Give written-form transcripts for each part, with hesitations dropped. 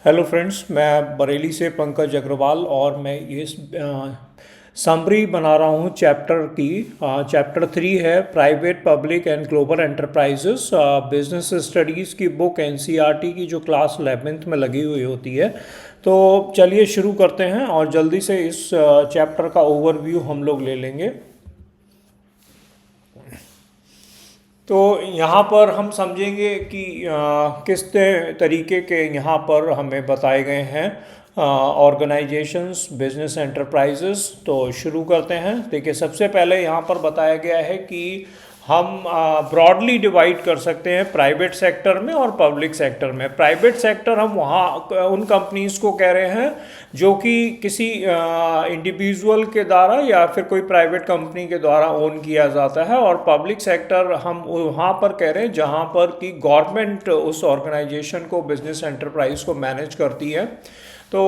Hello friends, मैं बरेली से पंकज अग्रवाल और मैं ये समरी बना रहा हूँ चैप्टर की। चैप्टर 3 है private public and global enterprises, business studies की बुक एनसीईआरटी की जो क्लास 11th में लगी हुई होती है। तो चलिए शुरू करते हैं और जल्दी से इस चैप्टर का ओवरव्यू हम लोग ले लेंगे। तो यहाँ पर हम समझेंगे कि किस तरीके के यहाँ पर हमें बताए गए हैं ऑर्गेनाइजेशंस, बिजनेस एंटरप्राइजेस। तो शुरू करते हैं। देखिए, सबसे पहले यहाँ पर बताया गया है कि हम ब्रॉडली डिवाइड कर सकते हैं प्राइवेट सेक्टर में और पब्लिक सेक्टर में। प्राइवेट सेक्टर हम वहाँ उन कंपनीज को कह रहे हैं जो कि किसी इंडिविजुअल के द्वारा या फिर कोई प्राइवेट कंपनी के द्वारा ओन किया जाता है, और पब्लिक सेक्टर हम वहाँ पर कह रहे हैं जहाँ पर कि गवर्नमेंट उस ऑर्गेनाइजेशन को, बिजनेस एंटरप्राइज को मैनेज करती है। तो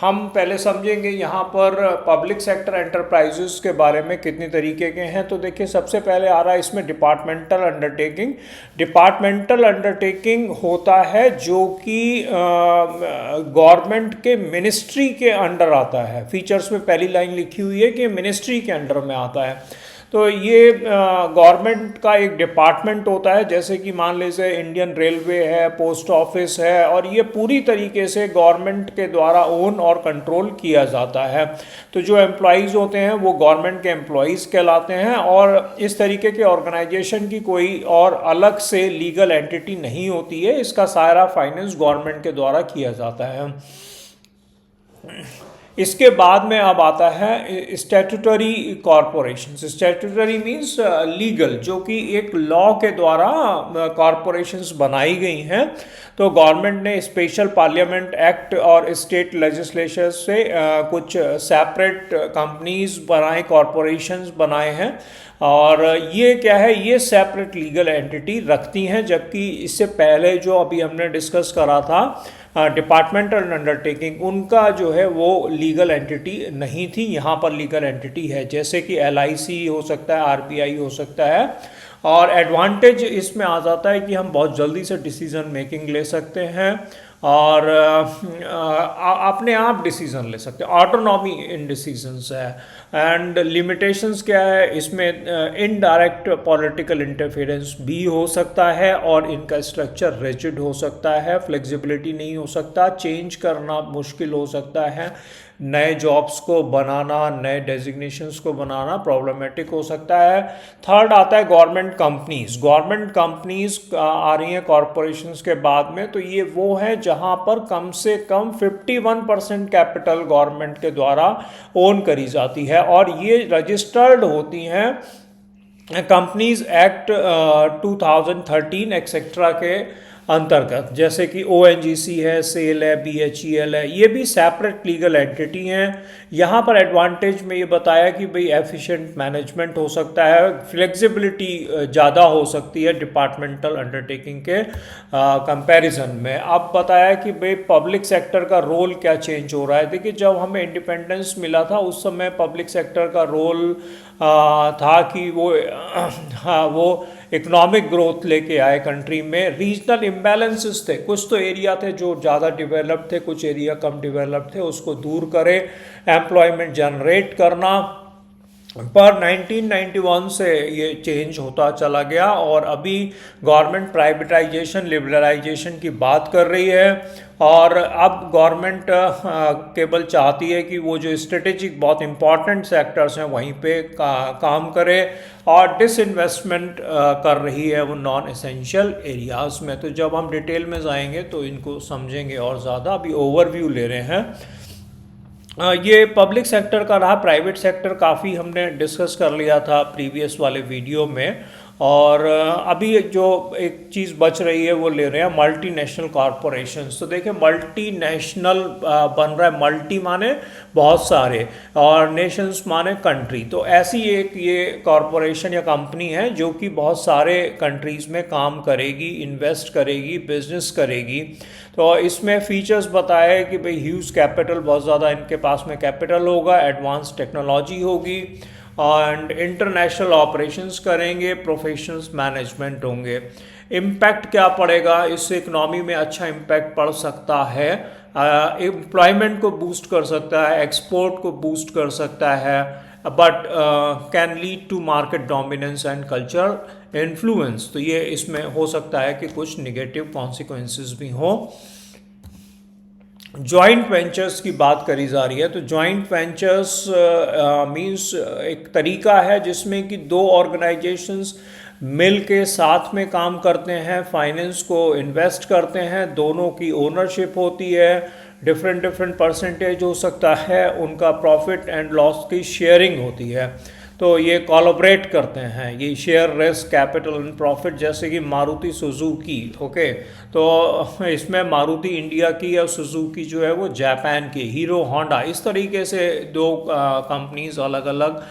हम पहले समझेंगे यहाँ पर पब्लिक सेक्टर एंटरप्राइजेस के बारे में कितने तरीके के हैं। तो देखिए, सबसे पहले आ रहा है इसमें डिपार्टमेंटल अंडरटेकिंग। डिपार्टमेंटल अंडरटेकिंग होता है जो कि गवर्नमेंट के मिनिस्ट्री के अंडर आता है। फीचर्स में पहली लाइन लिखी हुई है कि मिनिस्ट्री के अंडर में आता है। तो ये गवर्नमेंट का एक डिपार्टमेंट होता है, जैसे कि मान लीजिए इंडियन रेलवे है, पोस्ट ऑफिस है, और ये पूरी तरीके से गवर्नमेंट के द्वारा ओन और कंट्रोल किया जाता है। तो जो एम्प्लॉयज़ होते हैं वो गवर्नमेंट के एम्प्लॉयज़ कहलाते हैं, और इस तरीके के ऑर्गेनाइजेशन की कोई और अलग से लीगल एंटिटी नहीं होती है। इसका सारा फाइनेंस गवर्नमेंट के द्वारा किया जाता है। इसके बाद में अब आता है statutory corporation. Statutory means legal, जो कि एक लॉ के द्वारा कॉरपोरेशंस बनाई गई हैं। तो गवर्नमेंट ने स्पेशल पार्लियामेंट एक्ट और स्टेट लेजिस्लेशन से कुछ सेपरेट कंपनीज बनाए, कॉरपोरेशंस बनाए हैं, और ये क्या है, ये सेपरेट लीगल एंटिटी रखती हैं। जबकि इससे पहले जो अभी हमने डिस्कस करा था डिपार्टमेंटल अंडरटेकिंग, उनका जो है वो लीगल एंटिटी नहीं थी। यहाँ पर लीगल एंटिटी है, जैसे कि एलआईसी हो सकता है, आरबीआई हो सकता है। और एडवांटेज इसमें आ जाता है कि हम बहुत जल्दी से डिसीजन मेकिंग ले सकते हैं और अपने आप डिसीजन ले सकते हैं। ऑटोनॉमी इन डिसीजंस है। एंड लिमिटेशंस क्या है इसमें, इनडायरेक्ट पॉलिटिकल इंटरफेरेंस भी हो सकता है, और इनका स्ट्रक्चर रिजिड हो सकता है, फ्लेक्सिबिलिटी नहीं हो सकता, चेंज करना मुश्किल हो सकता है, नए जॉब्स को बनाना, नए डेजिग्नेशंस को बनाना प्रॉब्लमेटिक हो सकता है। थर्ड आता है गवर्नमेंट कंपनीज। गवर्नमेंट कंपनीज आ रही हैं कॉरपोरेशंस के बाद में। तो ये वो है जहां पर कम से कम 51% कैपिटल गवर्नमेंट के द्वारा ओन करी जाती है, और ये रजिस्टर्ड होती हैं कंपनीज एक्ट 2013 एक्सेट्रा के अंतर्गत, जैसे कि ओएनजीसी है, सेल है, बीएचईएल है। ये भी सेपरेट लीगल एंटिटी हैं। यहाँ पर एडवांटेज में ये बताया कि भाई एफिशिएंट मैनेजमेंट हो सकता है, फ्लेक्सिबिलिटी ज़्यादा हो सकती है डिपार्टमेंटल अंडरटेकिंग के कंपैरिजन में। अब बताया कि भाई पब्लिक सेक्टर का रोल क्या चेंज हो रहा है। देखिए, जब हमें इंडिपेंडेंस मिला था उस समय पब्लिक सेक्टर का रोल था कि वो इकोनॉमिक ग्रोथ लेके आए कंट्री में। रीजनल इम्बैलेंसेस थे, कुछ तो एरिया थे जो ज़्यादा डेवलप्ड थे, कुछ एरिया कम डेवलप्ड थे, उसको दूर करे, एम्प्लॉयमेंट जनरेट करना। पर 1991 से ये चेंज होता चला गया, और अभी गवर्नमेंट प्राइवेटाइजेशन, लिबरलाइजेशन की बात कर रही है। और अब गवर्नमेंट केवल चाहती है कि वो जो स्ट्रेटेजिक बहुत इंपॉर्टेंट सेक्टर्स हैं वहीं पे काम करे, और डिसइन्वेस्टमेंट कर रही है वो नॉन एसेंशियल एरियाज़ में। तो जब हम डिटेल में जाएंगे तो इनको समझेंगे और ज़्यादा। अभी ओवरव्यू ले रहे हैं। ये पब्लिक सेक्टर का रहा। प्राइवेट सेक्टर काफ़ी हमने डिस्कस कर लिया था प्रीवियस वाले वीडियो में, और अभी जो एक चीज़ बच रही है वो ले रहे हैं मल्टीनेशनल कॉरपोरेशंस। तो देखिए, मल्टीनेशनल बन रहा है, मल्टी माने बहुत सारे और नेशंस माने कंट्री। तो ऐसी एक ये कॉरपोरेशन या कंपनी है जो कि बहुत सारे कंट्रीज़ में काम करेगी, इन्वेस्ट करेगी, बिजनेस करेगी। तो इसमें फीचर्स बताए कि भाई ह्यूज कैपिटल, बहुत ज़्यादा इनके पास में कैपिटल होगा, एडवांस टेक्नोलॉजी होगी, एंड इंटरनेशनल ऑपरेशंस करेंगे, प्रोफेशनल्स मैनेजमेंट होंगे। इम्पैक्ट क्या पड़ेगा, इस इकनॉमी में अच्छा इम्पैक्ट पड़ सकता है, एम्प्लॉयमेंट को बूस्ट कर सकता है, एक्सपोर्ट को बूस्ट कर सकता है, but can lead to market dominance and culture influence. तो ये इसमें हो सकता है कि कुछ निगेटिव कॉन्सिक्वेंसेस भी हों। जॉइंट वेंचर्स की बात करी जा रही है, तो जॉइंट वेंचर्स मींस एक तरीका है जिसमें कि दो ऑर्गेनाइजेशंस मिल के साथ में काम करते हैं, फाइनेंस को इन्वेस्ट करते हैं, दोनों की ओनरशिप होती है, डिफरेंट डिफरेंट परसेंटेज हो सकता है, उनका प्रॉफिट एंड लॉस की शेयरिंग होती है। तो ये कोलैबोरेट करते हैं, ये share risk capital and profit, जैसे कि मारुति सुजुकी, ओके। तो इसमें मारुति इंडिया की और सुजुकी जो है वो जापान की, हीरो होंडा, इस तरीके से दो कंपनीज अलग अलग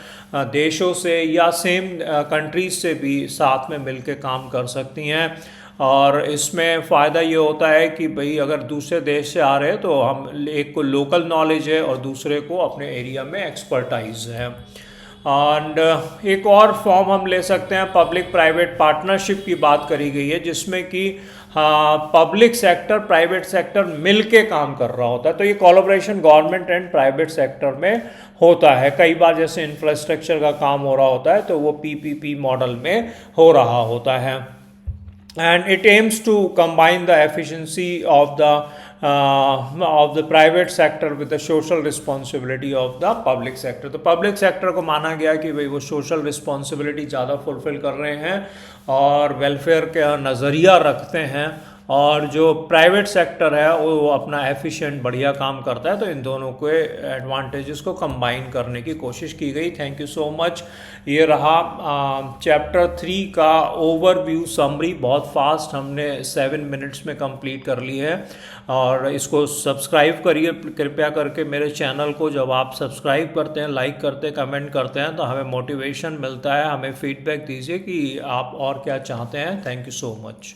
देशों से या सेम कंट्रीज से भी साथ में मिलके काम कर सकती हैं। और इसमें फ़ायदा ये होता है कि भाई अगर दूसरे देश से आ रहे हैं तो हम, एक को लोकल नॉलेज है और दूसरे को अपने एरिया में एक्सपर्टाइज है। एंड एक और फॉर्म हम ले सकते हैं, पब्लिक प्राइवेट पार्टनरशिप की बात करी गई है, जिसमें कि पब्लिक सेक्टर प्राइवेट सेक्टर मिल के काम कर रहा होता है। तो ये collaboration government and private sector में होता है। कई बार जैसे इंफ्रास्ट्रक्चर का काम हो रहा होता है तो वो पीपीपी मॉडल में हो रहा होता है। And it aims to combine the efficiency of the private sector with the social responsibility of the public sector। तो public sector को माना गया कि भाई वो social responsibility ज़्यादा fulfill कर रहे हैं और welfare का नज़रिया रखते हैं, और जो प्राइवेट सेक्टर है वो अपना एफिशिएंट बढ़िया काम करता है। तो इन दोनों के एडवांटेजेस को कंबाइन करने की कोशिश की गई। Thank you so much. ये रहा चैप्टर 3 का ओवरव्यू समरी, बहुत फास्ट हमने 7 मिनट्स में कंप्लीट कर ली है। और इसको सब्सक्राइब करिए कृपया करके मेरे चैनल को। जब आप सब्सक्राइब करते हैं, लाइक करते हैं, कमेंट करते हैं तो हमें मोटिवेशन मिलता है। हमें फीडबैक दीजिए कि आप और क्या चाहते हैं। Thank you so much.